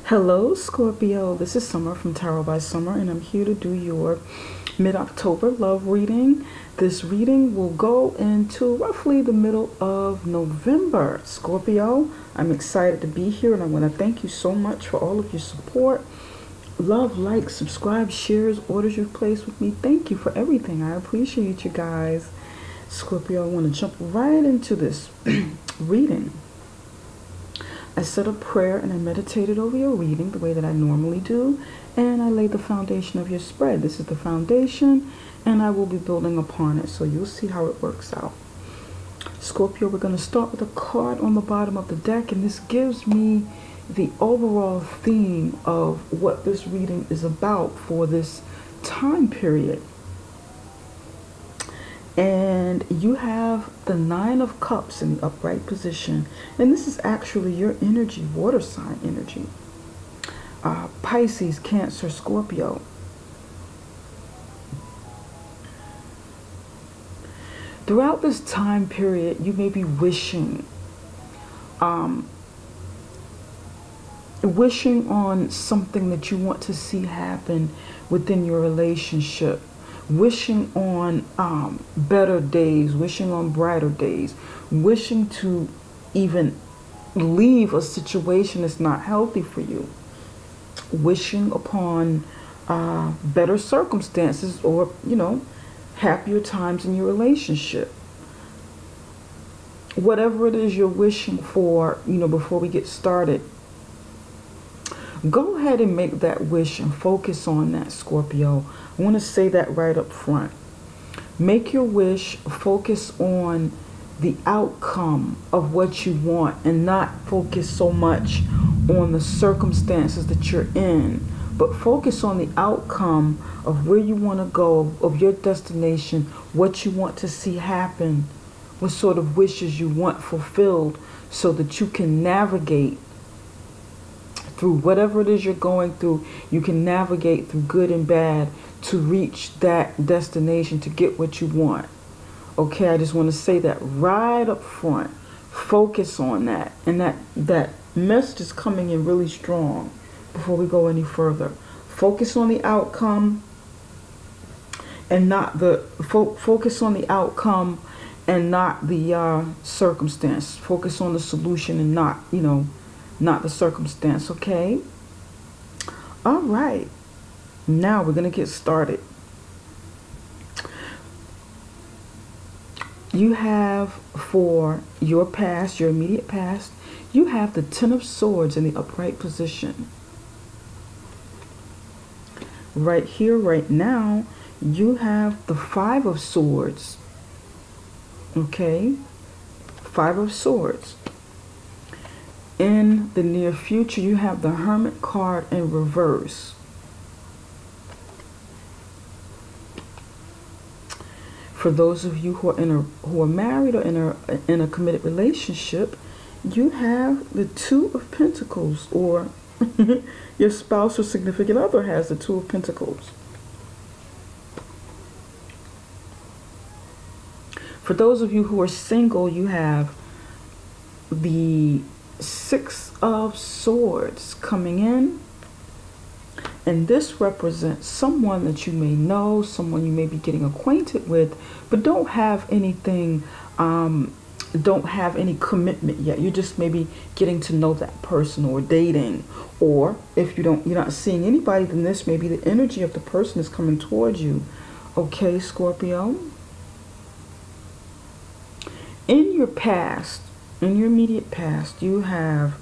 Hello, Scorpio. This is Summer from Tarot by Summer, and I'm here to do your mid-October love reading. This reading will go into roughly the middle of November. Scorpio, I'm excited to be here, and I want to thank you so much for all of your support. Love, like, subscribe, shares, orders you've placed with me. Thank you for everything. I appreciate you guys. Scorpio, I want to jump right into this reading. I said a prayer and I meditated over your reading the way that I normally do, and I laid the foundation of your spread. This is the foundation, and I will be building upon it, so you'll see how it works out. Scorpio, we're going to start with a card on the bottom of the deck, and this gives me the overall theme of what this reading is about for this time period. And you have the Nine of Cups in the upright position. And this is actually your energy, water sign energy. Pisces, Cancer, Scorpio. Throughout this time period, you may be wishing on something that you want to see happen within your relationship. Wishing on better days, wishing on brighter days, wishing to even leave a situation that's not healthy for you, wishing upon better circumstances or, happier times in your relationship. Whatever it is you're wishing for, before we get started, go ahead and make that wish and focus on that, Scorpio. I want to say that right up front. Make your wish, focus on the outcome of what you want and not focus so much on the circumstances that you're in, but focus on the outcome of where you want to go, of your destination, what you want to see happen, what sort of wishes you want fulfilled, so that you can navigate through whatever it is you're going through. You can navigate through good and bad to reach that destination, to get what you want. Okay, I just want to say that right up front. Focus on that. And that message is coming in really strong before we go any further. Focus on the outcome and not the focus on the outcome and not the circumstance. Focus on the solution and not, not the circumstance, okay? All right. Now we're going to get started. You have, for your past, your immediate past, you have the Ten of Swords in the upright position. Right here, right now, you have the Five of Swords. Okay? Five of Swords. In the near future, you have the Hermit card in reverse. For those of you who are married or in a committed relationship, you have the Two of Pentacles, or your spouse or significant other has the Two of Pentacles. For those of you who are single, you have the Six of Swords coming in. And this represents someone that you may know, someone you may be getting acquainted with, but don't have anything, don't have any commitment yet. You're just maybe getting to know that person or dating. Or if you're not seeing anybody, then this may be the energy of the person is coming towards you. Okay, Scorpio? In your past, in your immediate past, you have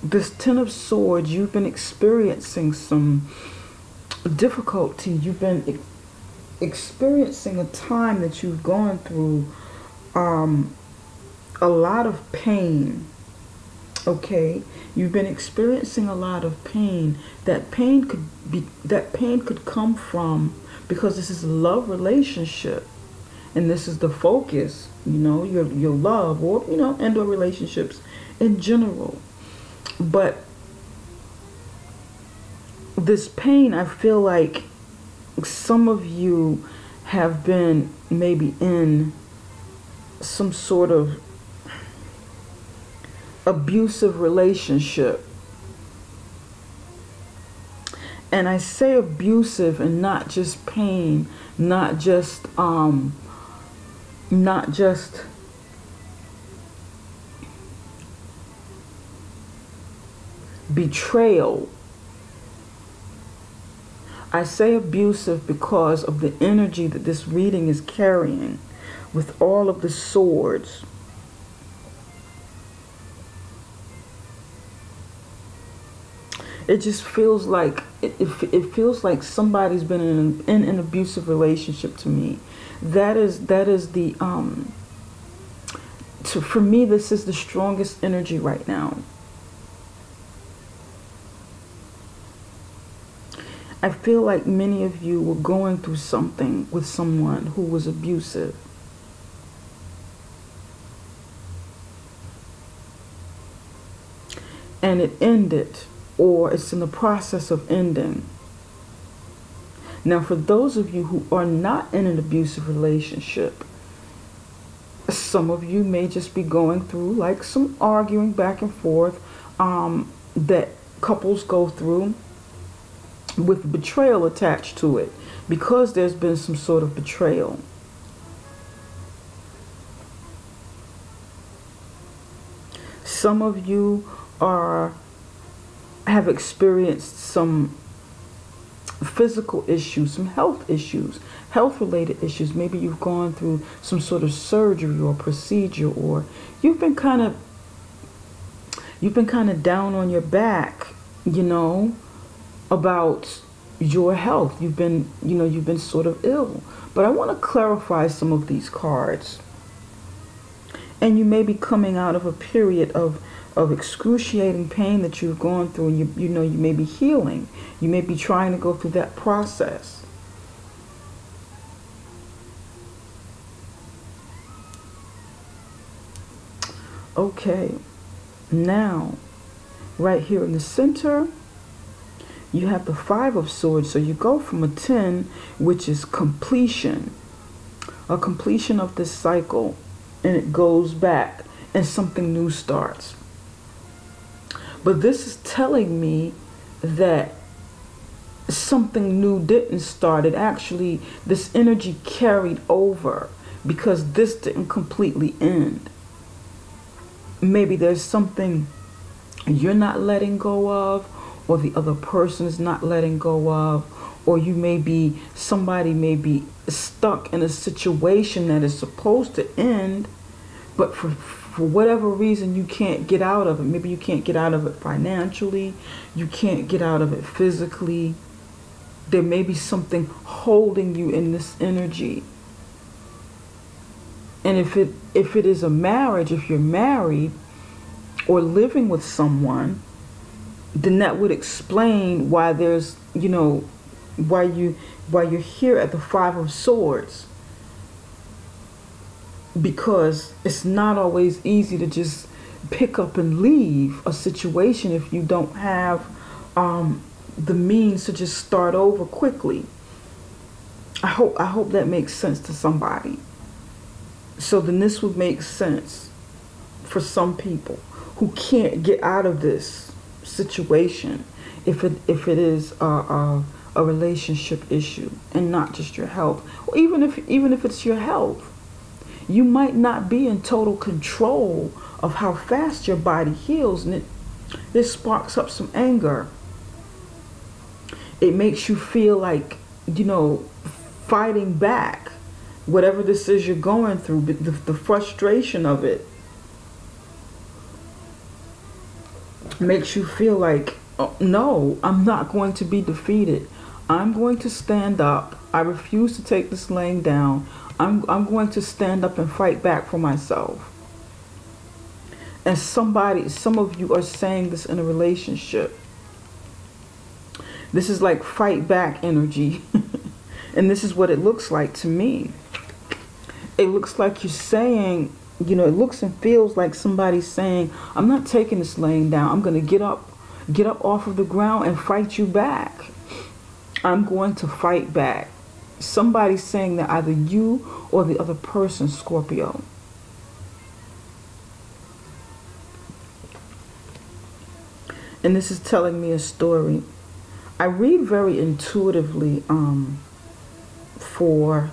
this Ten of Swords. You've been experiencing some difficulty. You've been experiencing a time that you've gone through a lot of pain. Okay, you've been experiencing a lot of pain. That pain could come from, because this is a love relationship, and this is the focus. Your love, or and or relationships in general. But this pain, I feel like some of you have been maybe in some sort of abusive relationship. And I say abusive and not just pain, not just betrayal. I say abusive because of the energy that this reading is carrying with all of the swords. It just feels like it feels like somebody's been in an abusive relationship to me. That is the for me, this is the strongest energy right now. I feel like many of you were going through something with someone who was abusive. And it ended, or it's in the process of ending. Now, for those of you who are not in an abusive relationship, some of you may just be going through like some arguing back and forth that couples go through, with betrayal attached to it, because there's been some sort of betrayal. Some of you have experienced some physical issues, some health issues, health-related issues. Maybe you've gone through some sort of surgery or procedure, or you've been kind of down on your back, you know, about your health. You've been sort of ill. But I want to clarify some of these cards. And you may be coming out of a period of excruciating pain that you've gone through, and you may be healing. You may be trying to go through that process. Okay, now right here in the center you have the 5 of Swords. So you go from a 10, which is completion, a completion of this cycle, and it goes back and something new starts. But this is telling me that something new didn't start. It actually, this energy carried over, because this didn't completely end. Maybe there's something you're not letting go of, or the other person is not letting go of, or somebody may be stuck in a situation that is supposed to end, but for whatever reason you can't get out of it. Maybe you can't get out of it financially, you can't get out of it physically. There may be something holding you in this energy. And if it is a marriage, if you're married or living with someone, then that would explain why there's, why you're here at the 5 of Swords. Because it's not always easy to just pick up and leave a situation if you don't have the means to just start over quickly. I hope that makes sense to somebody. So then this would make sense for some people who can't get out of this situation if it is a relationship issue and not just your health. Or even if it's your health, you might not be in total control of how fast your body heals, and this sparks up some anger. It makes you feel like, fighting back whatever this is you're going through, the frustration of it makes you feel like, oh, no, I'm not going to be defeated. I'm going to stand up. I refuse to take this laying down. I'm going to stand up and fight back for myself. And some of you are saying this in a relationship. This is like fight back energy. And this is what it looks like to me. It looks like you're saying, it looks and feels like somebody's saying, I'm not taking this laying down. I'm going to get up off of the ground and fight you back. I'm going to fight back. Somebody's saying that, either you or the other person, Scorpio. And this is telling me a story. I read very intuitively, for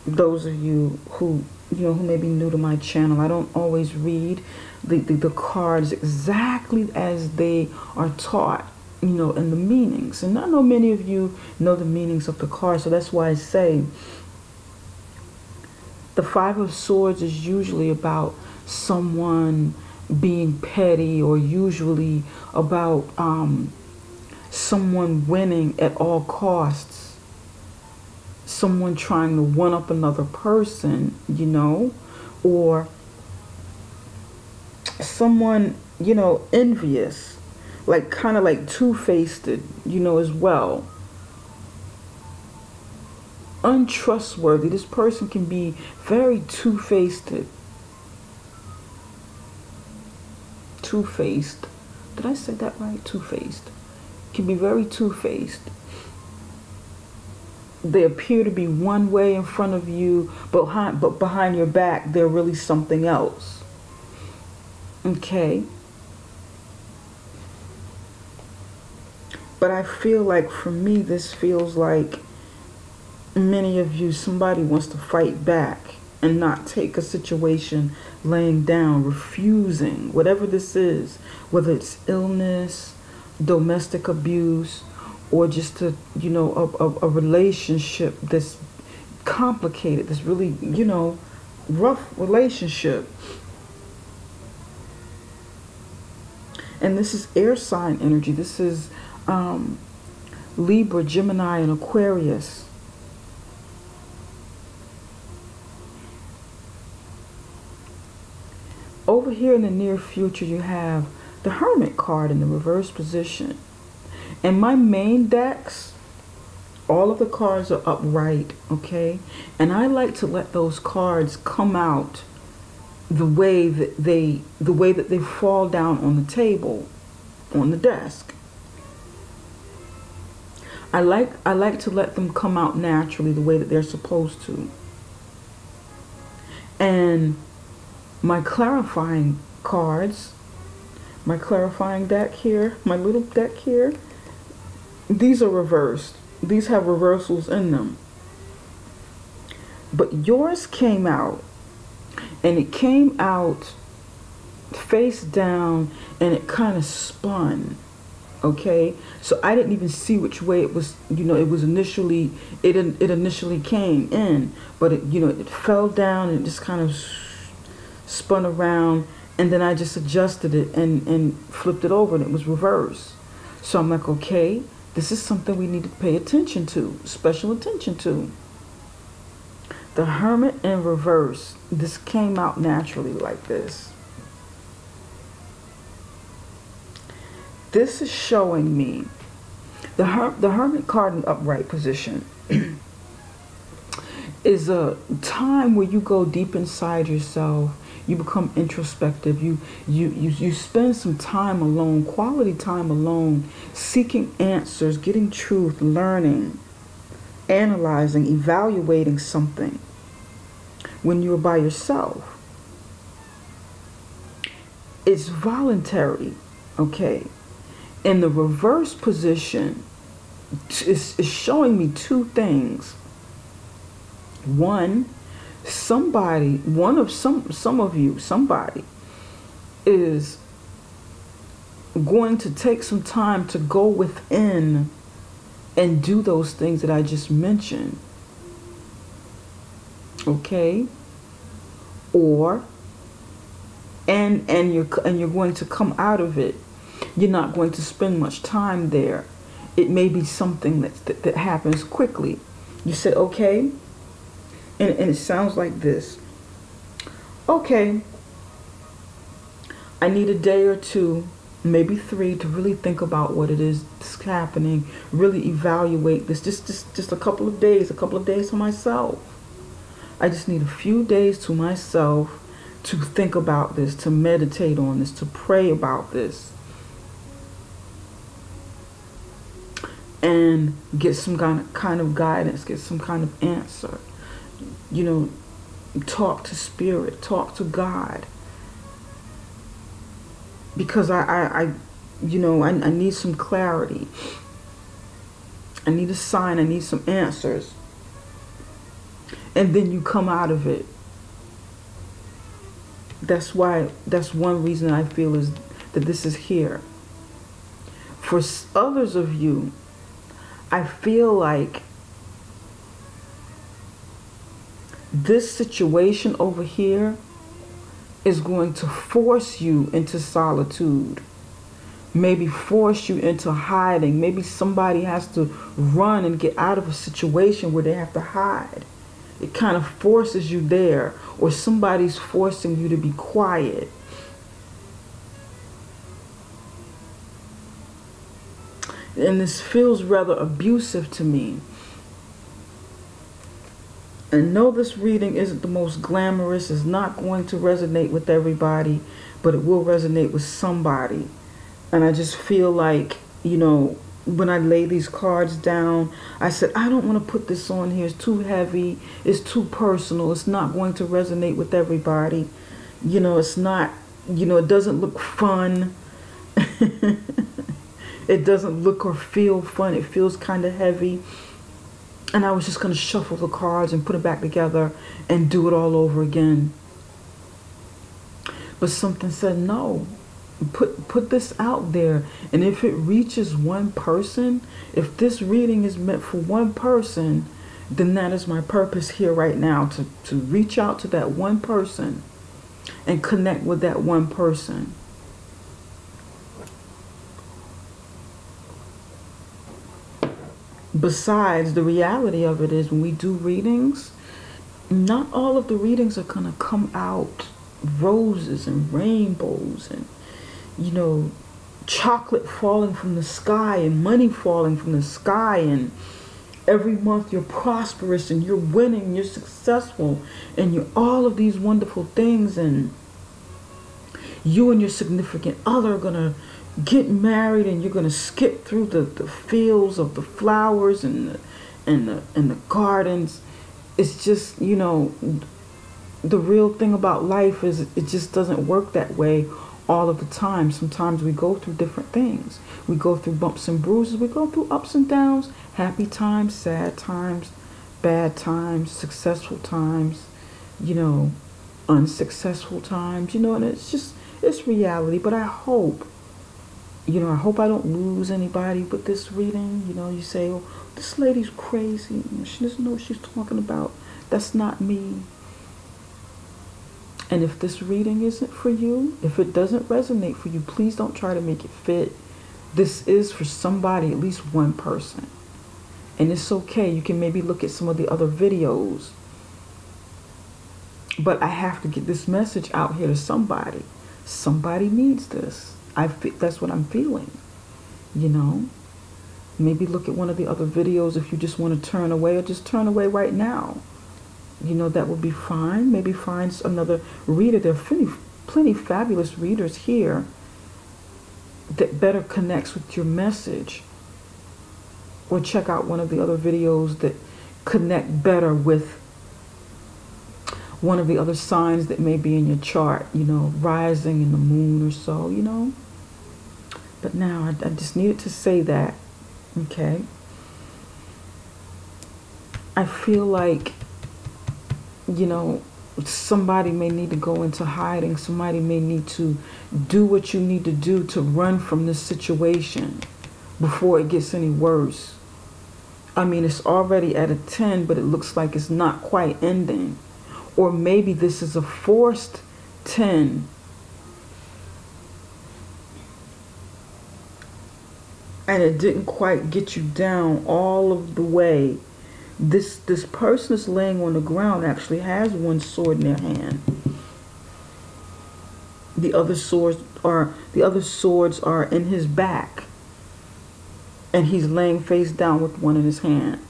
those of you who who may be new to my channel. I don't always read the cards exactly as they are taught, and the meanings. And I know many of you know the meanings of the cards, so that's why I say the Five of Swords is usually about someone being petty, or usually about someone winning at all costs, someone trying to one up another person, or someone, envious, like kind of like two-faced, as well. Untrustworthy. This person can be very two-faced. Two-faced. Did I say that right? Two-faced. Can be very two-faced. They appear to be one way in front of you, but behind your back, they're really something else. Okay? But I feel like, for me, this feels like many of you, somebody wants to fight back and not take a situation laying down, refusing, whatever this is, whether it's illness, domestic abuse, or just a relationship that's complicated, this really, rough relationship. And this is air sign energy. This is Libra, Gemini, and Aquarius. Over here in the near future, you have the Hermit card in the reverse position. And my main decks, all of the cards are upright, okay? And I like to let those cards come out the way that they fall down on the table, on the desk. I like to let them come out naturally, the way that they're supposed to. And my clarifying cards, my clarifying deck here, my little deck here, these are reversed. These have reversals in them. But yours came out, and it came out face down, and it kind of spun. Okay, so I didn't even see which way it was. It was initially, it initially came in, but it fell down and it just kind of spun around, and then I just adjusted it and flipped it over, and it was reversed. So I'm like, okay, this is something we need to pay attention to, special attention to. The Hermit in reverse. This came out naturally like this. This is showing me the Hermit card in upright position is a time where you go deep inside yourself. You become introspective. You spend some time alone, quality time alone, seeking answers, getting truth, learning, analyzing, evaluating something when you're by yourself. It's voluntary, okay? In the reverse position, it's showing me two things. One, some of you, somebody is going to take some time to go within and do those things that I just mentioned. Okay? Or and you're going to come out of it. You're not going to spend much time there. It may be something that happens quickly. You say, okay, and it sounds like this. Okay, I need a day or two, maybe 3, to really think about what it is that's happening, really evaluate this. Just a couple of days to myself. I just need a few days to myself to think about this, to meditate on this, to pray about this, and get some kind of guidance, get some kind of answer. Talk to Spirit, talk to God. Because I you know, I need some clarity. I need a sign. I need some answers. And then you come out of it. That's one reason I feel is that this is here. For others of you, I feel like this situation over here is going to force you into solitude. Maybe force you into hiding. Maybe somebody has to run and get out of a situation where they have to hide. It kind of forces you there, or somebody's forcing you to be quiet. And this feels rather abusive to me. And no, this reading isn't the most glamorous. It's not going to resonate with everybody, but it will resonate with somebody. And I just feel like, you know, when I lay these cards down, I said, I don't want to put this on here. It's too heavy. It's too personal. It's not going to resonate with everybody. You know, it's not, you know, it doesn't look fun. It doesn't look or feel fun. It feels kind of heavy. And I was just going to shuffle the cards and put it back together and do it all over again. But something said, no, put this out there. And if it reaches one person, if this reading is meant for one person, then that is my purpose here right now, to reach out to that one person and connect with that one person. Besides, the reality of it is when we do readings, not all of the readings are going to come out roses and rainbows and, you know, chocolate falling from the sky and money falling from the sky, and every month you're prosperous and you're winning, you're successful, and you're all of these wonderful things, and you and your significant other are going to get married, and you're going to skip through the fields of the flowers and the gardens. It's just, you know, the real thing about life is it just doesn't work that way all of the time. Sometimes we go through different things. We go through bumps and bruises. We go through ups and downs, happy times, sad times, bad times, successful times, you know, unsuccessful times, you know, and it's reality. But I hope, you know, I hope I don't lose anybody with this reading. You know, you say, oh, this lady's crazy. She doesn't know what she's talking about. That's not me. And if this reading isn't for you, if it doesn't resonate for you, please don't try to make it fit. This is for somebody, at least one person. And it's okay. You can maybe look at some of the other videos. But I have to get this message out here to somebody. Somebody needs this. That's what I'm feeling, you know. Maybe look at one of the other videos if you just want to turn away, or just turn away right now. You know, that would be fine. Maybe find another reader. There are plenty fabulous readers here that better connects with your message. Or check out one of the other videos that connect better with one of the other signs that may be in your chart, you know, rising in the moon or so, you know. But now I just needed to say that, okay? I feel like, you know, somebody may need to go into hiding. Somebody may need to do what you need to do to run from this situation before it gets any worse. I mean, it's already at a 10, but it looks like it's not quite ending. Or maybe this is a forced 10. And it didn't quite get you down all of the way. This person is laying on the ground actually has one sword in their hand. The other swords are in his back. And he's laying face down with one in his hand.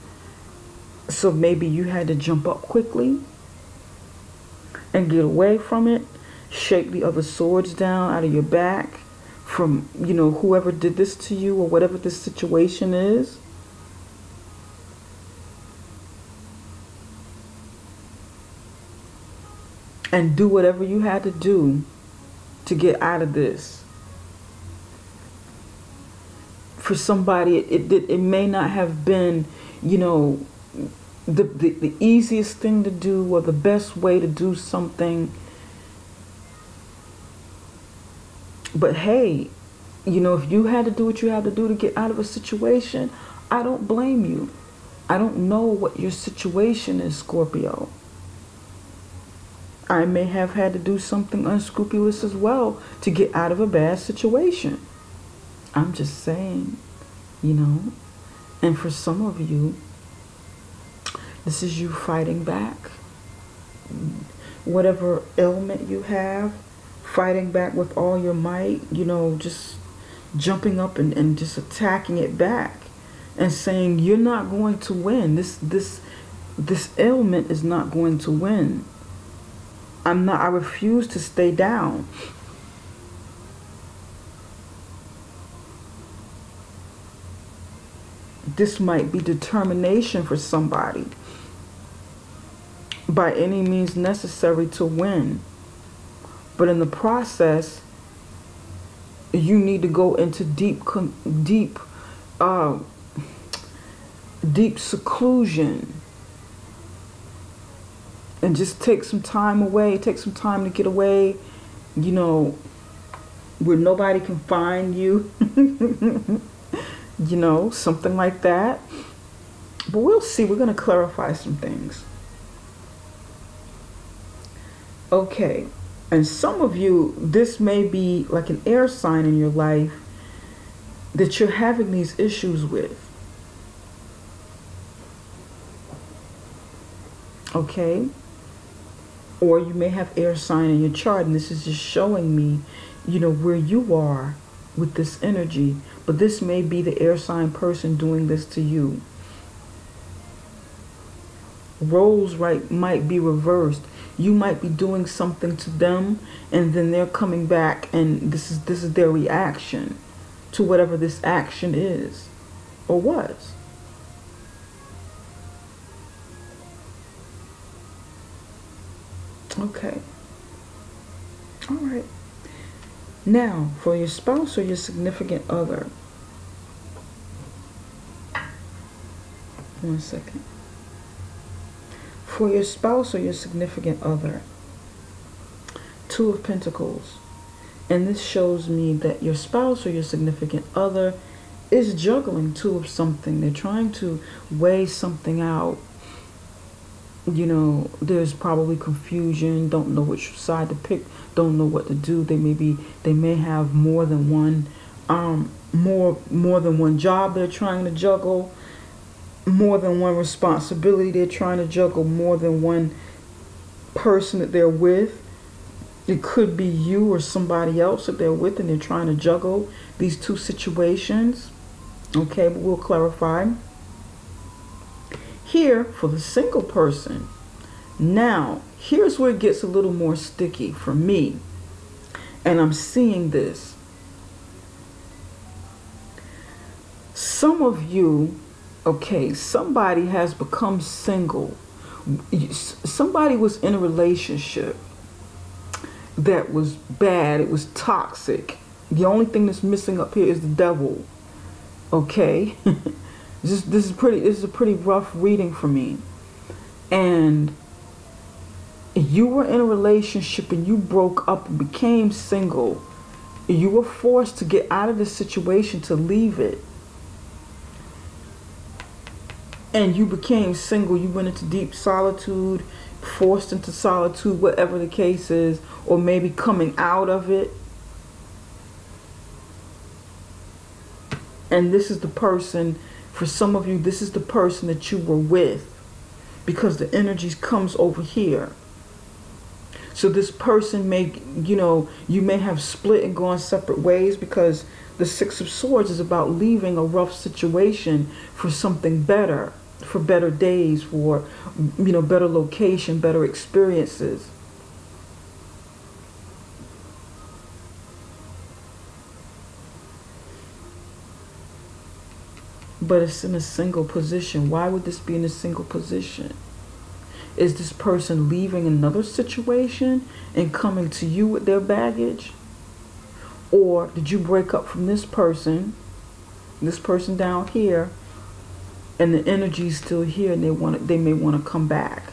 So maybe you had to jump up quickly and get away from it, shake the other swords down out of your back from, you know, whoever did this to you or whatever this situation is. And do whatever you had to do to get out of this. For somebody, it may not have been, you know, the easiest thing to do or the best way to do something. But hey, you know, if you had to do what you had to do to get out of a situation, I don't blame you. I don't know what your situation is, Scorpio. I may have had to do something unscrupulous as well to get out of a bad situation. I'm just saying, you know. And for some of you, this is you fighting back. Whatever ailment you have, fighting back with all your might, you know, just jumping up and just attacking it back and saying, you're not going to win. This ailment is not going to win. I refuse to stay down. This might be determination for somebody. By any means necessary to win. But in the process, you need to go into deep seclusion. And just take some time away, take some time to get away, you know, where nobody can find you. You know, something like that. But we'll see. We're going to clarify some things. Okay. And some of you, this may be like an air sign in your life that you're having these issues with. Okay. Or you may have air sign in your chart, and this is just showing me, you know, where you are with this energy. But this may be the air sign person doing this to you. Roles might be reversed. You might be doing something to them, and then they're coming back, and this is their reaction to whatever this action is or was. Okay. All right. Now, for your spouse or your significant other. One second. For your spouse or your significant other. Two of Pentacles. And this shows me that your spouse or your significant other is juggling two of something. They're trying to weigh something out. You know, there's probably confusion, don't know which side to pick, don't know what to do. They may have more than one more than one job they're trying to juggle, more than one responsibility they're trying to juggle, more than one person that they're with. It could be you or somebody else that they're with, and they're trying to juggle these two situations. Okay, but we'll clarify. Here, for the single person, now, here's where it gets a little more sticky for me. And I'm seeing this. Some of you, okay, somebody has become single. Somebody was in a relationship that was bad. It was toxic. The only thing that's missing up here is the devil. Okay? This is a pretty rough reading for me. And you were in a relationship and you broke up and became single. You were forced to get out of this situation, to leave it. And you became single. You went into deep solitude, forced into solitude, whatever the case is, or maybe coming out of it. And this is the person, for some of you, this is the person that you were with, because the energies comes over here. So this person may, you know, you may have split and gone separate ways, because the Six of Swords is about leaving a rough situation for something better, for better days, for, you know, better location, better experiences. But it's in a single position. Why would this be in a single position? Is this person leaving another situation and coming to you with their baggage? Or did you break up from this person This person down here, and the energy's still here, and they may want to come back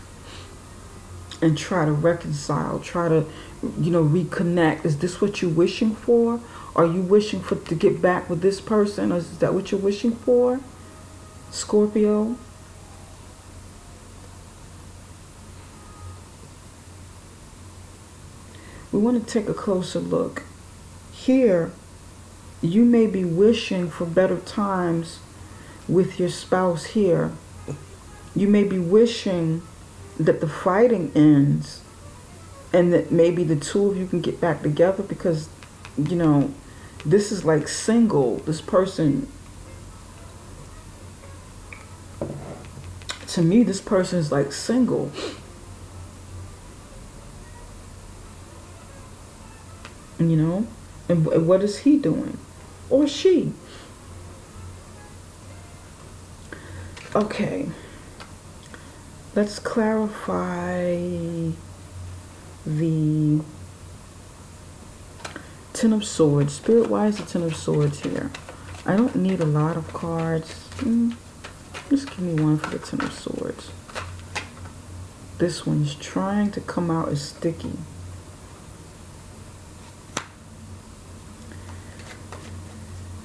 and try to reconcile, try to, reconnect. Is this what you're wishing for? Are you wishing to get back with this person? Or is that what you're wishing for, Scorpio? We want to take a closer look. Here, you may be wishing for better times with your spouse here. You may be wishing that the fighting ends and that maybe the two of you can get back together, because, this is like single. This person, to me, this person is like single. And what is he doing? Or she? Okay. Let's clarify the Ten of Swords. Spirit, why is the Ten of Swords here? I don't need a lot of cards. Just give me one for the Ten of Swords. This one's trying to come out as sticky.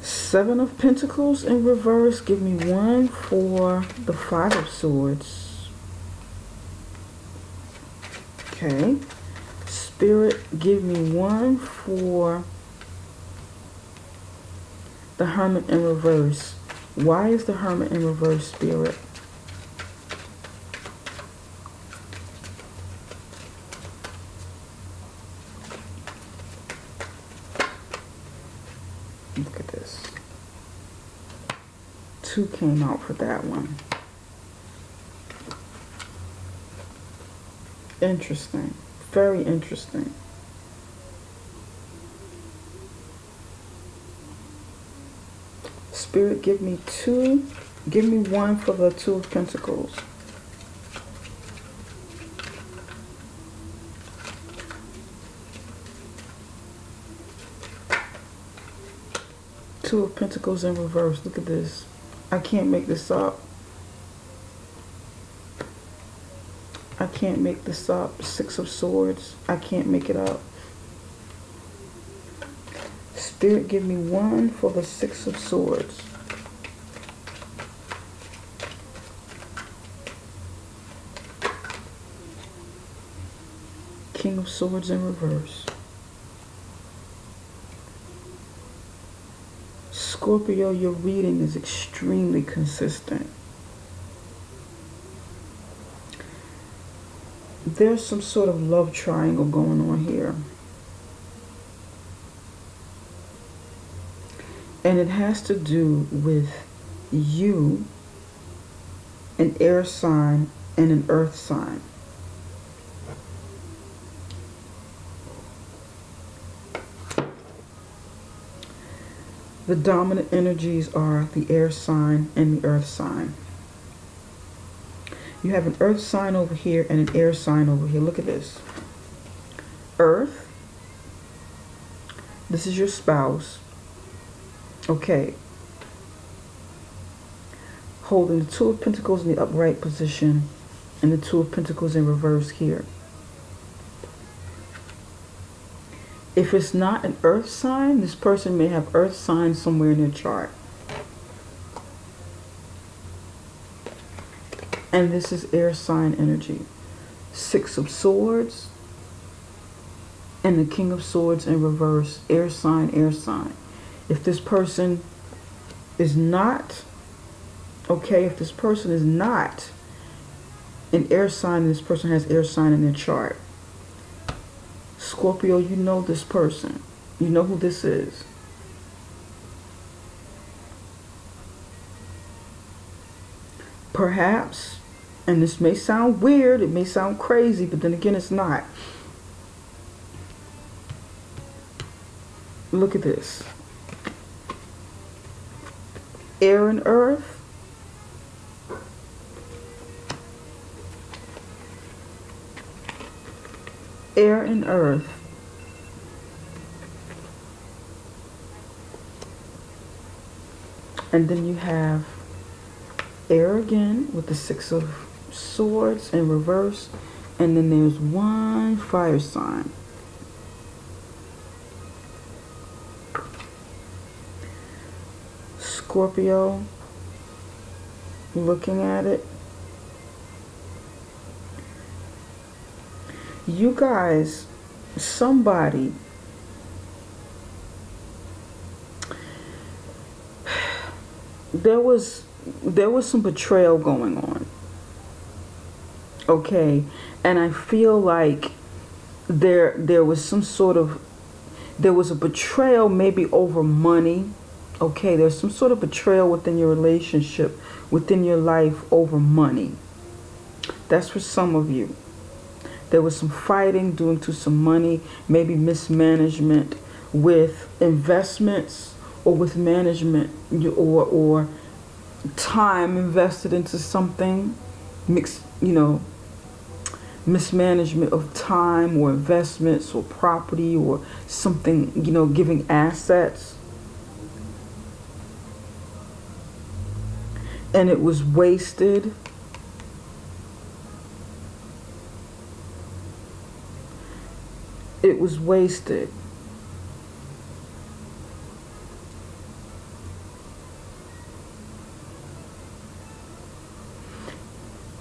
Seven of Pentacles in reverse. Give me one for the Five of Swords. Okay. Spirit, give me one for the Hermit in reverse. Why is the Hermit in reverse, Spirit? Look at this. Two came out for that one. Interesting. Very interesting. Spirit, give me two. Give me one for the Two of Pentacles. Two of Pentacles in reverse. Look at this. I can't make this up. I can't make this up. Six of Swords. I can't make it up. Spirit, give me one for the Six of Swords. King of Swords in reverse. Scorpio, your reading is extremely consistent. There's some sort of love triangle going on here. And it has to do with you, an air sign, and an earth sign. The dominant energies are the air sign and the earth sign. You have an earth sign over here and an air sign over here. Look at this. Earth. This is your spouse. Okay. Holding the Two of Pentacles in the upright position and the Two of Pentacles in reverse here. If it's not an earth sign, this person may have earth signs somewhere in their chart. And this is air sign energy. Six of Swords and the King of Swords in reverse. Air sign, air sign. If this person is not, okay, if this person is not an air sign, this person has air sign in their chart. Scorpio, you know this person. You know who this is. Perhaps, and this may sound weird, it may sound crazy, but then again, it's not. Look at this. Air and earth. Air and earth. And then you have air again with the Six of Swords in reverse. And then there's one fire sign. Scorpio, looking at it. You guys, somebody, there was some betrayal going on. Okay, and I feel like there was some sort of, there was a betrayal maybe over money. Okay, there's some sort of betrayal within your relationship, within your life over money. That's for some of you. There was some fighting due to some money, maybe mismanagement with investments or with management, or time invested into something, mismanagement of time or investments or property or something, giving assets. And it was wasted. It was wasted.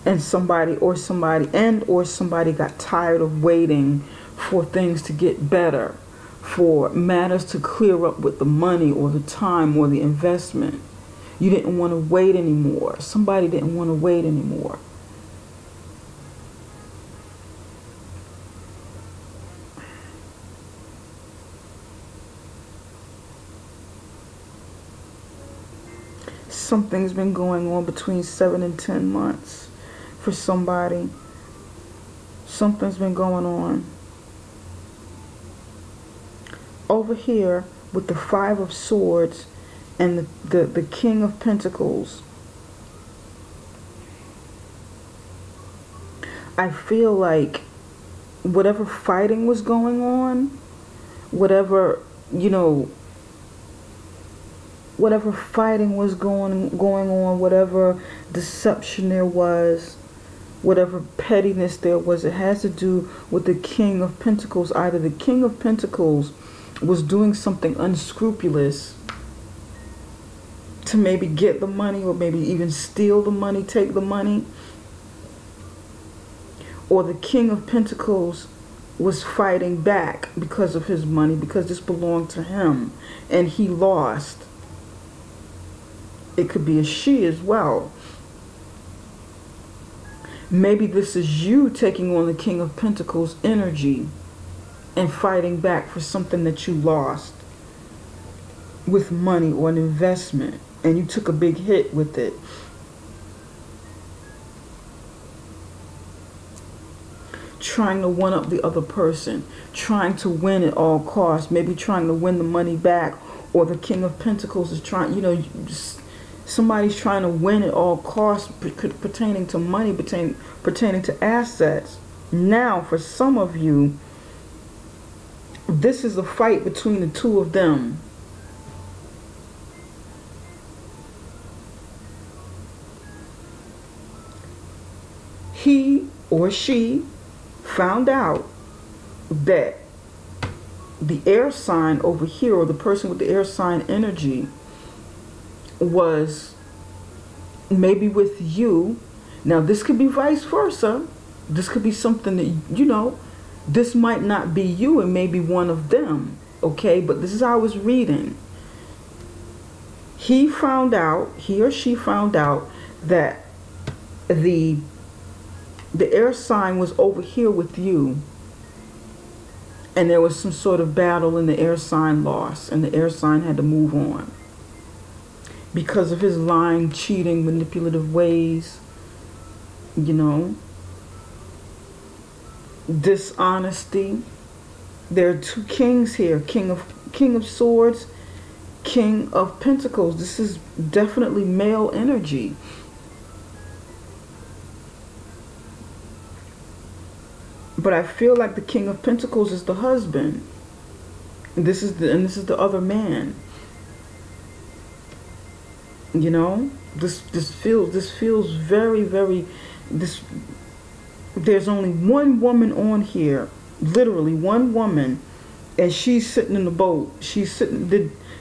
And somebody got tired of waiting for things to get better, for matters to clear up with the money or the time or the investment. You didn't want to wait anymore. Somebody didn't want to wait anymore. Something's been going on between 7 and 10 months for somebody. Something's been going on. Over here with the Five of Swords and the King of Pentacles, I feel like whatever fighting was going on, whatever fighting was going on, whatever deception there was, whatever pettiness there was, it has to do with the King of Pentacles. Either the King of Pentacles was doing something unscrupulous to maybe get the money, or maybe even steal the money, take the money, or the King of Pentacles was fighting back because of his money, because this belonged to him and he lost. It could be a she as well. Maybe this is you taking on the King of Pentacles energy and fighting back for something that you lost with money or an investment, and you took a big hit with it. Trying to one up the other person, trying to win at all costs, maybe trying to win the money back, or the King of Pentacles is trying, somebody's trying to win at all costs pertaining to money, pertaining to assets. Now, for some of you, this is a fight between the two of them. He or she found out that the air sign over here, or the person with the air sign energy, was maybe with you. Now this could be vice versa. This could be something that, this might not be you, and maybe one of them. Okay, but this is how I was reading. He or she found out that the air sign was over here with you, and there was some sort of battle, and the air sign lost, and the air sign had to move on because of his lying, cheating, manipulative ways, dishonesty. There are two kings here, King of Swords, King of Pentacles. This is definitely male energy. But I feel like the King of Pentacles is the husband. And this is the other man. You know, this feels very, very, this. There's only one woman on here, literally one woman, and she's sitting in the boat. She's sitting.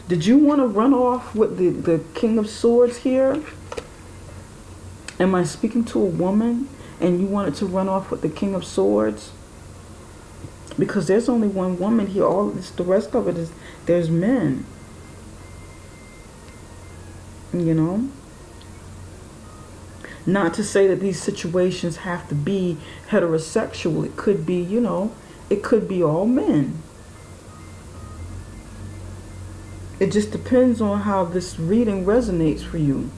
Did you want to run off with the King of Swords here? Am I speaking to a woman and you wanted to run off with the King of Swords? Because there's only one woman here. All this, the rest of it is, there's men. You know? Not to say that these situations have to be heterosexual. It could be, you know, it could be all men. It just depends on how this reading resonates for you.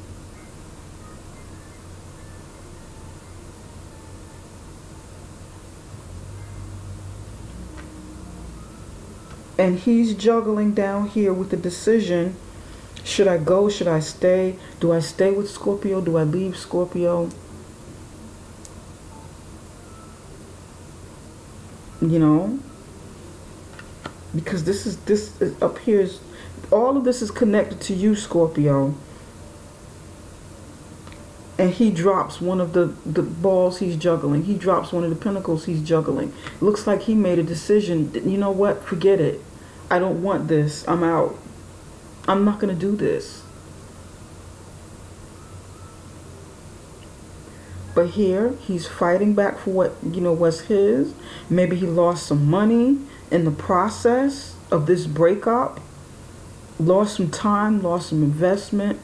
And he's juggling down here with the decision. Should I go? Should I stay? Do I stay with Scorpio? Do I leave Scorpio? You know? Because this is up here is, all of this is connected to you, Scorpio. And he drops one of the balls he's juggling. He drops one of the pinnacles he's juggling. Looks like he made a decision. You know what? Forget it. I don't want this. I'm out. I'm not going to do this. But here, he's fighting back for what, you know, was his. Maybe he lost some money in the process of this breakup. Lost some time, lost some investment,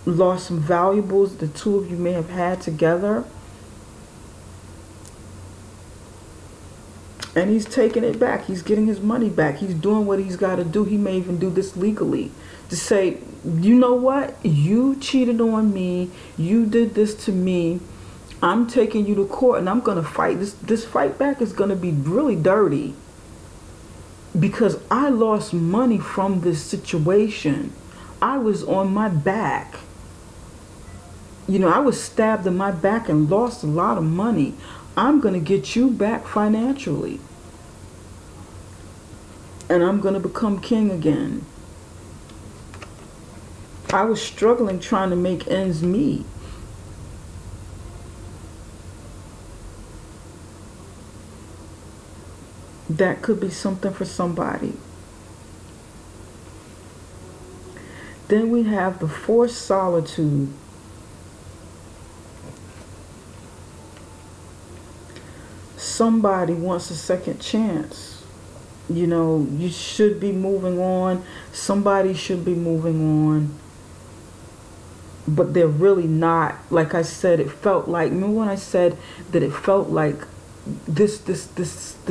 lost some valuables the two of you may have had together. And he's taking it back. He's getting his money back. He's doing what he's got to do. He may even do this legally. To say, you know what? You cheated on me. You did this to me. I'm taking you to court and I'm going to fight. This fight back is going to be really dirty. Because I lost money from this situation. I was on my back. You know, I was stabbed in my back and lost a lot of money. I'm going to get you back financially. And I'm going to become king again. I was struggling trying to make ends meet. That could be something for somebody. Then we have the forced solitude. Somebody wants a second chance. You know, you should be moving on. Somebody should be moving on. But they're really not. Like I said, it felt like, remember when I said that it felt like this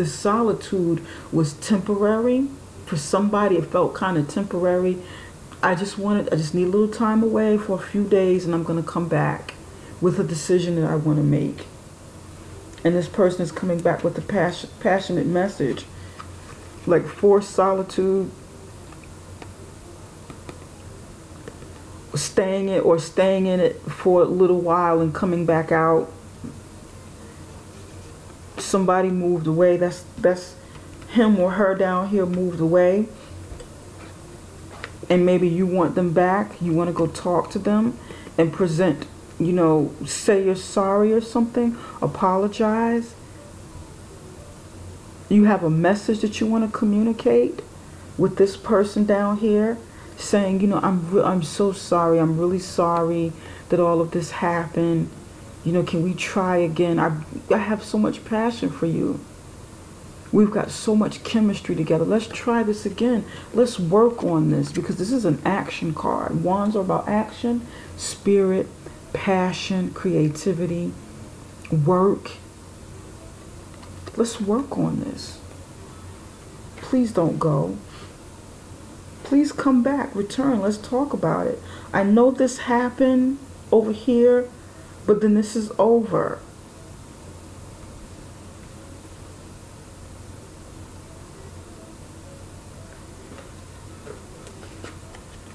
solitude was temporary? For somebody, it felt kind of temporary. I just need a little time away for a few days and I'm going to come back with a decision that I want to make. And this person is coming back with a passionate message. Like forced solitude. Staying in it for a little while and coming back out. Somebody moved away. That's him or her down here moved away. And maybe you want them back. You want to go talk to them and present, you know, say you're sorry or something. Apologize. You have a message that you want to communicate with this person down here. Saying, you know, I'm so sorry. I'm really sorry that all of this happened. You know, can we try again? I have so much passion for you. We've got so much chemistry together. Let's try this again. Let's work on this, because this is an action card. Wands are about action, spirit, passion, creativity, work. Let's work on this. Please don't go. Please come back, return, let's talk about it. I know this happened over here, but then this is over.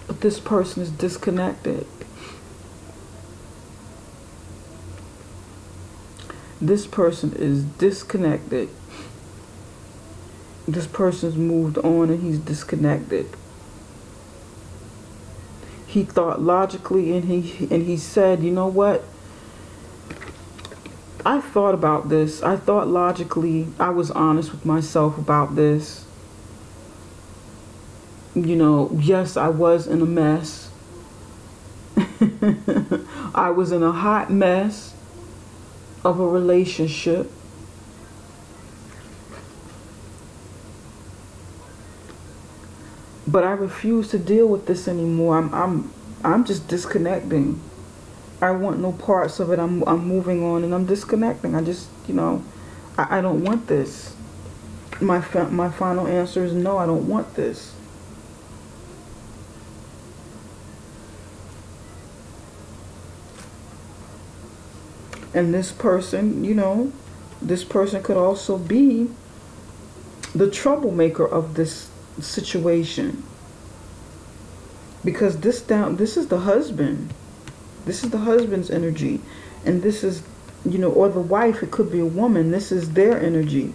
But this person is disconnected. This person is disconnected. This person's moved on and he's disconnected. He thought logically, and he said, you know what? I thought about this. I thought logically. I was honest with myself about this. You know, yes, I was in a mess. I was in a hot mess of a relationship. But I refuse to deal with this anymore. I'm just disconnecting. I want no parts of it. I'm moving on and I'm disconnecting. I just, you know, I don't want this. My final answer is no, I don't want this. And this person, you know, this person could also be the troublemaker of this situation. Because this is the husband. This is the husband's energy. And this is, you know, or the wife, it could be a woman. This is their energy.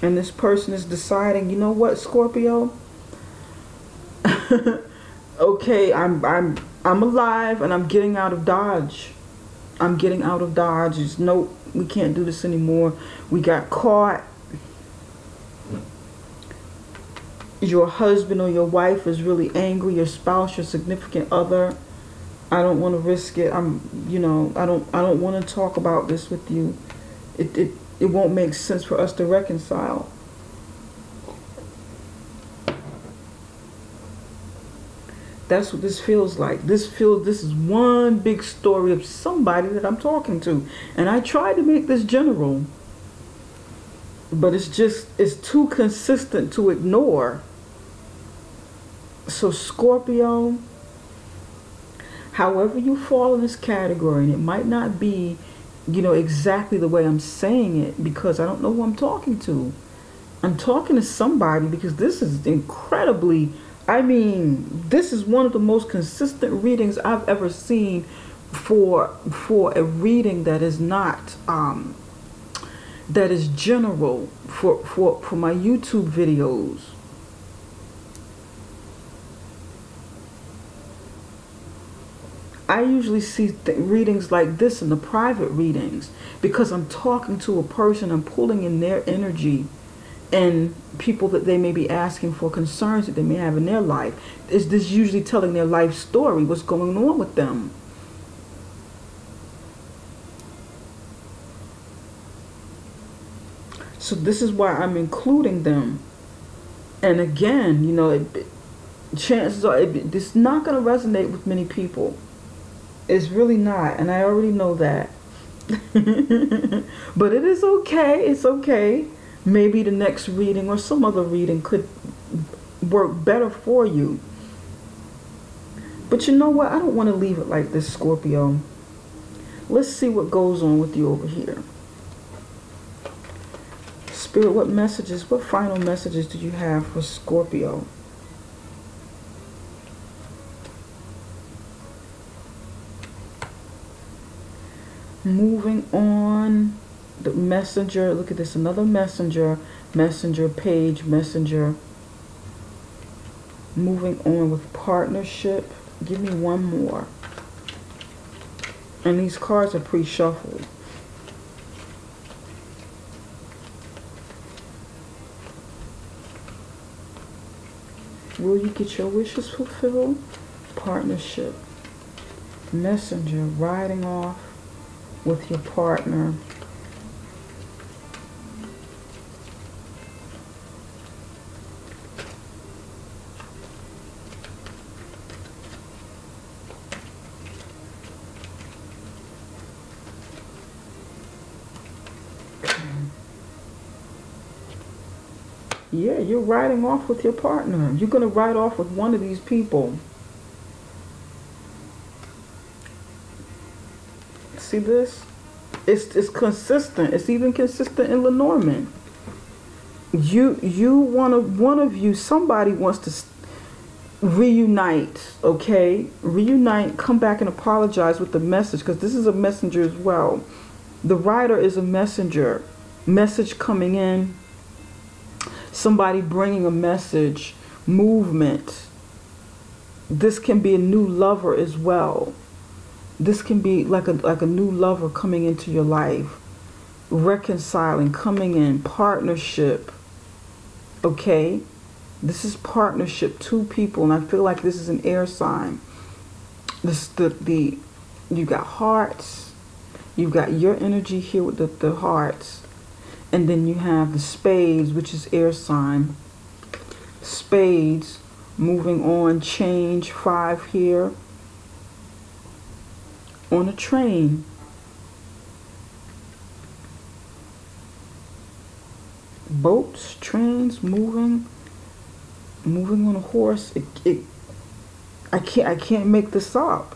And this person is deciding, you know what, Scorpio? Okay, I'm alive and I'm getting out of Dodge. I'm getting out of Dodge. There's no, we can't do this anymore. We got caught. Your husband or your wife is really angry. Your spouse, your significant other. I don't want to risk it. You know, I don't want to talk about this with you. It won't make sense for us to reconcile. That's what this feels like. This is one big story of somebody that I'm talking to. And I tried to make this general, but it's too consistent to ignore. So Scorpio, however you fall in this category, and it might not be, you know, exactly the way I'm saying it, because I don't know who I'm talking to. I'm talking to somebody because this is incredibly, I mean, this is one of the most consistent readings I've ever seen for a reading that is not that is general for my YouTube videos. I usually see readings like this in the private readings because I'm talking to a person, I'm pulling in their energy and people that they may be asking for concerns that they may have in their life. Is this usually telling their life story, what's going on with them? So this is why I'm including them. And again, you know, chances are it's not going to resonate with many people. It's really not, and I already know that. But it is okay. It's okay. Maybe the next reading or some other reading could work better for you. But you know what? I don't want to leave it like this, Scorpio. Let's see what goes on with you over here. Spirit, what messages, what final messages do you have for Scorpio? Moving on, the messenger, look at this, another messenger, page, messenger. Moving on with partnership. Give me one more. And these cards are pre-shuffled. Will you get your wishes fulfilled? Partnership. Messenger, riding off with your partner. Yeah, you're riding off with your partner. You're going to ride off with one of these people. See this? It's consistent. It's even consistent in Lenormand. One of you, somebody wants to reunite, okay? Reunite, come back and apologize with the message, because this is a messenger as well. The rider is a messenger. Message coming in. Somebody bringing a message, movement. This can be a new lover as well. This can be like a new lover coming into your life, reconciling, coming in, partnership. Okay? This is partnership, two people, and I feel like this is an air sign. This you got hearts, you've got your energy here with the hearts, and then you have the spades, which is air sign. Spades, moving on, change, 5 here. On a train. Boats, trains, moving on a horse. I can't make this up.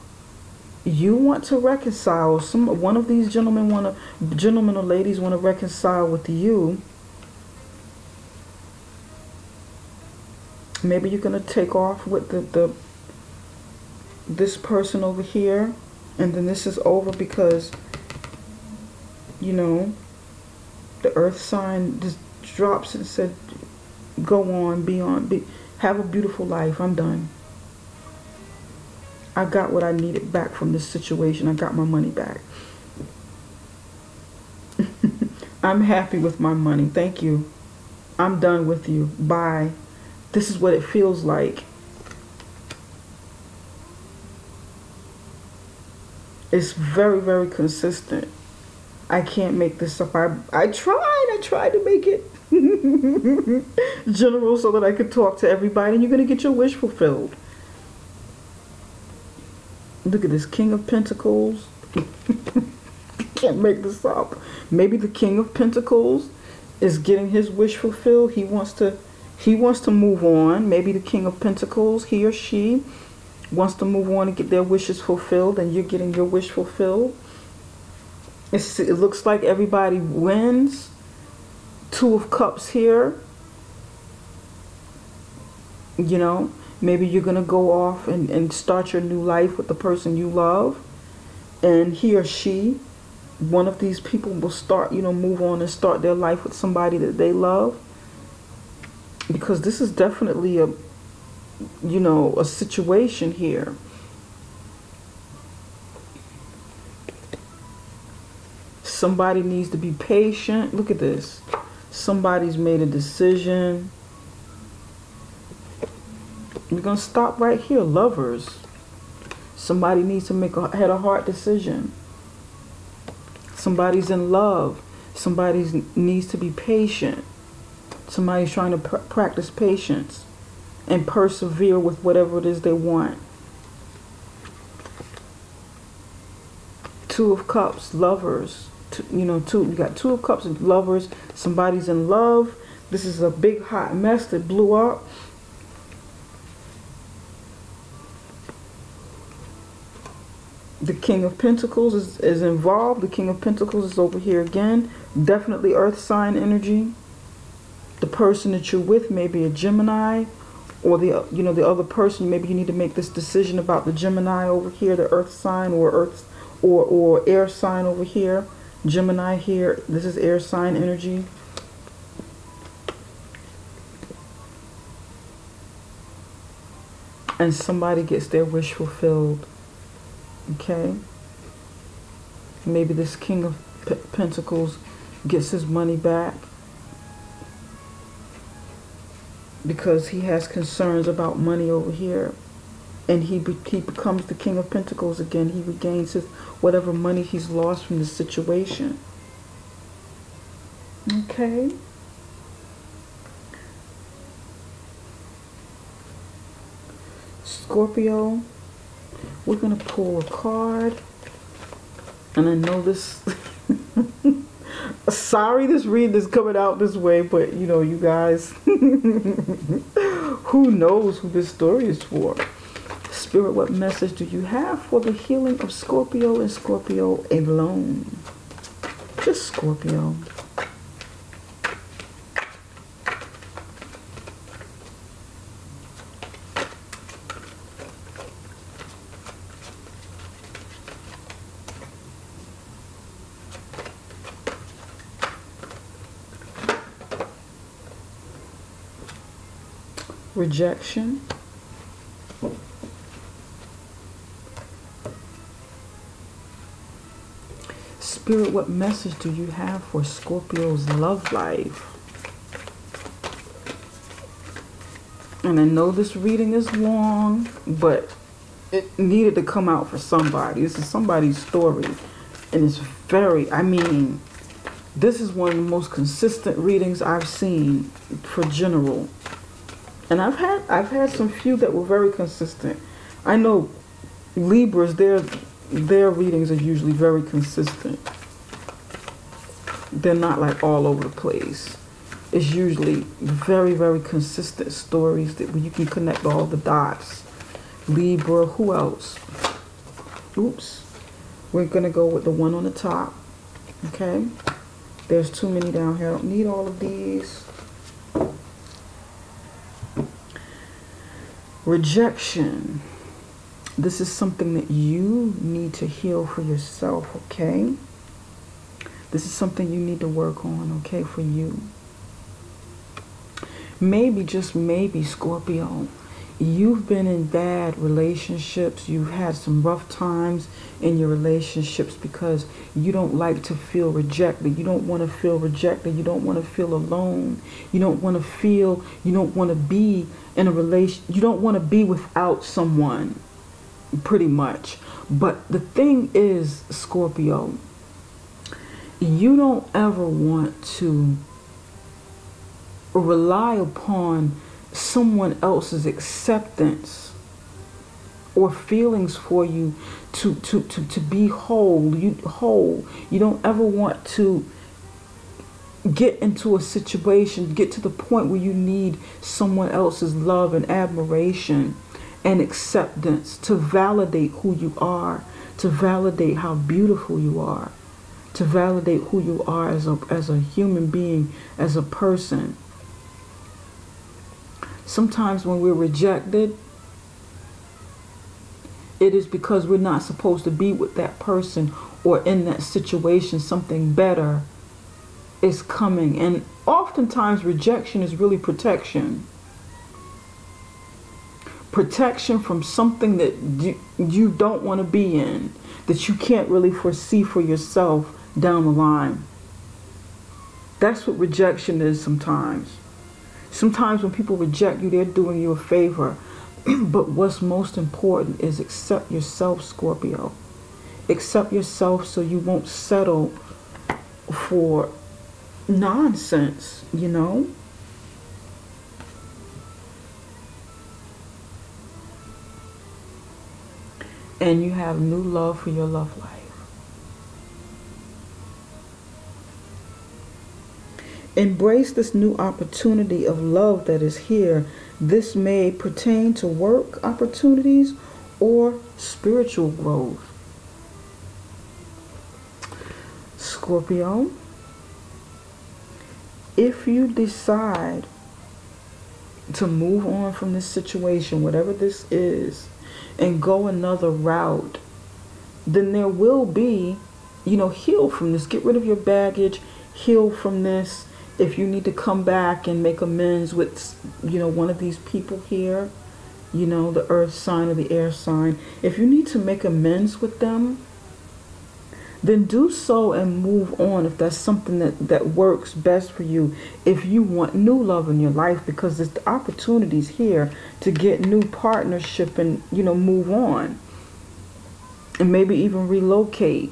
You want to reconcile. One of these gentlemen or ladies want to reconcile with you. Maybe you're gonna take off with this person over here, and then this is over because, you know, the earth sign just drops and said, go on, have a beautiful life. I'm done. I got what I needed back from this situation. I got my money back. I'm happy with my money. Thank you. I'm done with you. Bye. This is what it feels like. It's very, very consistent. I can't make this up. I tried to make it general so that I could talk to everybody, and you're going to get your wish fulfilled. Look at this, King of Pentacles. Can't make this up. Maybe the King of Pentacles is getting his wish fulfilled. He wants to move on. Maybe the King of Pentacles, he or she, wants to move on and get their wishes fulfilled, and you're getting your wish fulfilled. It looks like everybody wins. 2 of Cups here. You know, maybe you're going to go off and start your new life with the person you love. And he or she, one of these people will start, you know, move on and start their life with somebody that they love. Because this is definitely a, you know, a situation here. Somebody needs to be patient. Look at this. Somebody's made a decision. We're going to stop right here. Lovers. Somebody needs to make a head-of-heart decision. Somebody's in love. Somebody needs to be patient. Somebody's trying to practice patience and persevere with whatever it is they want. 2 of Cups, lovers. You got 2 of Cups and lovers. Somebody's in love. This is a big hot mess that blew up. The King of Pentacles is involved. The King of Pentacles is over here again. Definitely earth sign energy. The person that you're with may be a Gemini, or the other person. Maybe you need to make this decision about the Gemini over here, the earth sign, or air sign over here. Gemini here. This is air sign energy. And somebody gets their wish fulfilled. Okay. Maybe this King of Pentacles gets his money back because he has concerns about money over here, and he becomes the King of Pentacles again. He regains his whatever money he's lost from the situation. Okay. Scorpio, we're going to pull a card. And I know this, sorry this reading is coming out this way, but you know, you guys, who knows who this story is for? Spirit, what message do you have for the healing of Scorpio and Scorpio alone? Just Scorpio. rejection. Spirit, what message do you have for Scorpio's love life? And I know this reading is long, but it needed to come out for somebody. This is somebody's story. And it's very, I mean, this is one of the most consistent readings I've seen for general. And I've had some few that were very consistent. I know Libras, their readings are usually very consistent. They're not like all over the place. It's usually very, very consistent stories that you can connect all the dots. Libra, who else? Oops. We're going to go with the one on the top. Okay. There's too many down here. I don't need all of these. Rejection. This is something that you need to heal for yourself, okay? This is something you need to work on, okay, for you. Maybe, just maybe, Scorpio, you've been in bad relationships. You've had some rough times in your relationships because you don't like to feel rejected. You don't want to feel rejected. You don't want to feel alone. You don't want to feel, you don't want to be in a relation. You don't want to be without someone, pretty much. But the thing is, Scorpio, you don't ever want to rely upon someone else's acceptance or feelings for you to be whole. You don't ever want to get into a situation, get to the point where you need someone else's love and admiration and acceptance to validate who you are, to validate how beautiful you are, to validate who you are as a human being, as a person. Sometimes when we're rejected, it is because we're not supposed to be with that person or in that situation. Something better is coming. And oftentimes rejection is really protection. Protection from something that you don't want to be in, that you can't really foresee for yourself down the line. That's what rejection is sometimes. Sometimes when people reject you, they're doing you a favor. But what's most important is accept yourself, Scorpio. Accept yourself so you won't settle for nonsense, you know? And you have new love for your love life. Embrace this new opportunity of love that is here. This may pertain to work opportunities or spiritual growth. Scorpio, if you decide to move on from this situation, whatever this is, and go another route, then there will be, heal from this. Get rid of your baggage, heal from this. If you need to come back and make amends with, one of these people here, the earth sign or the air sign, if you need to make amends with them, then do so and move on if that's something that works best for you. If you want new love in your life, because there's the opportunities here to get new partnership and, move on. And maybe even relocate.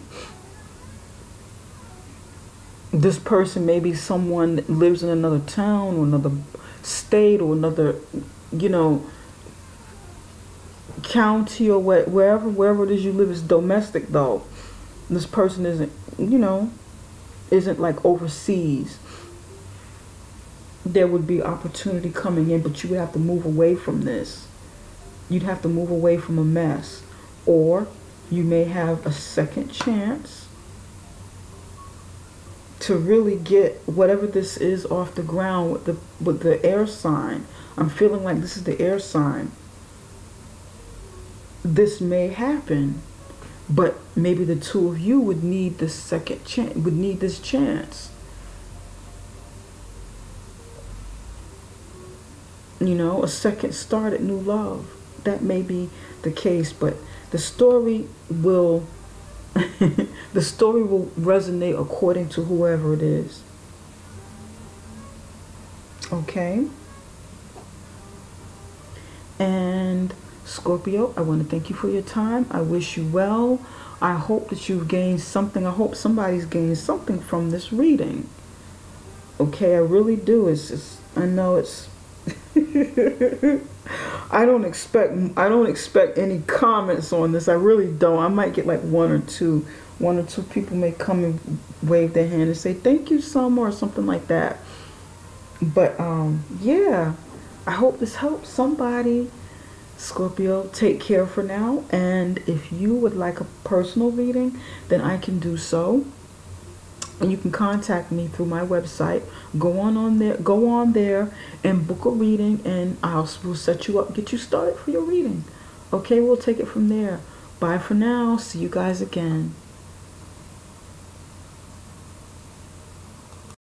This person may be someone that lives in another town or another state or another, county or wherever it is you live. Is domestic though. This person isn't, isn't like overseas. There would be opportunity coming in, but you would have to move away from this. You'd have to move away from a mess. Or you may have a second chance to really get whatever this is off the ground with the air sign. I'm feeling like this is the air sign. This may happen, but maybe the two of you would need this second chance, would need this chance. You know, a second start at new love. That may be the case, but the story will the story will resonate according to whoever it is. Okay? And Scorpio, I want to thank you for your time. I wish you well. I hope that you've gained something. I hope somebody's gained something from this reading. Okay, I really do. It's just, I know it's I don't expect any comments on this. I really don't. I might get like one or two people may come and wave their hand and say thank you Summer or something like that. But yeah, I hope this helps somebody. Scorpio, take care for now, and if you would like a personal reading, then I can do so. And you can contact me through my website. Go on there and book a reading, and we'll set you up, get you started for your reading. Okay, we'll take it from there. Bye for now. See you guys again.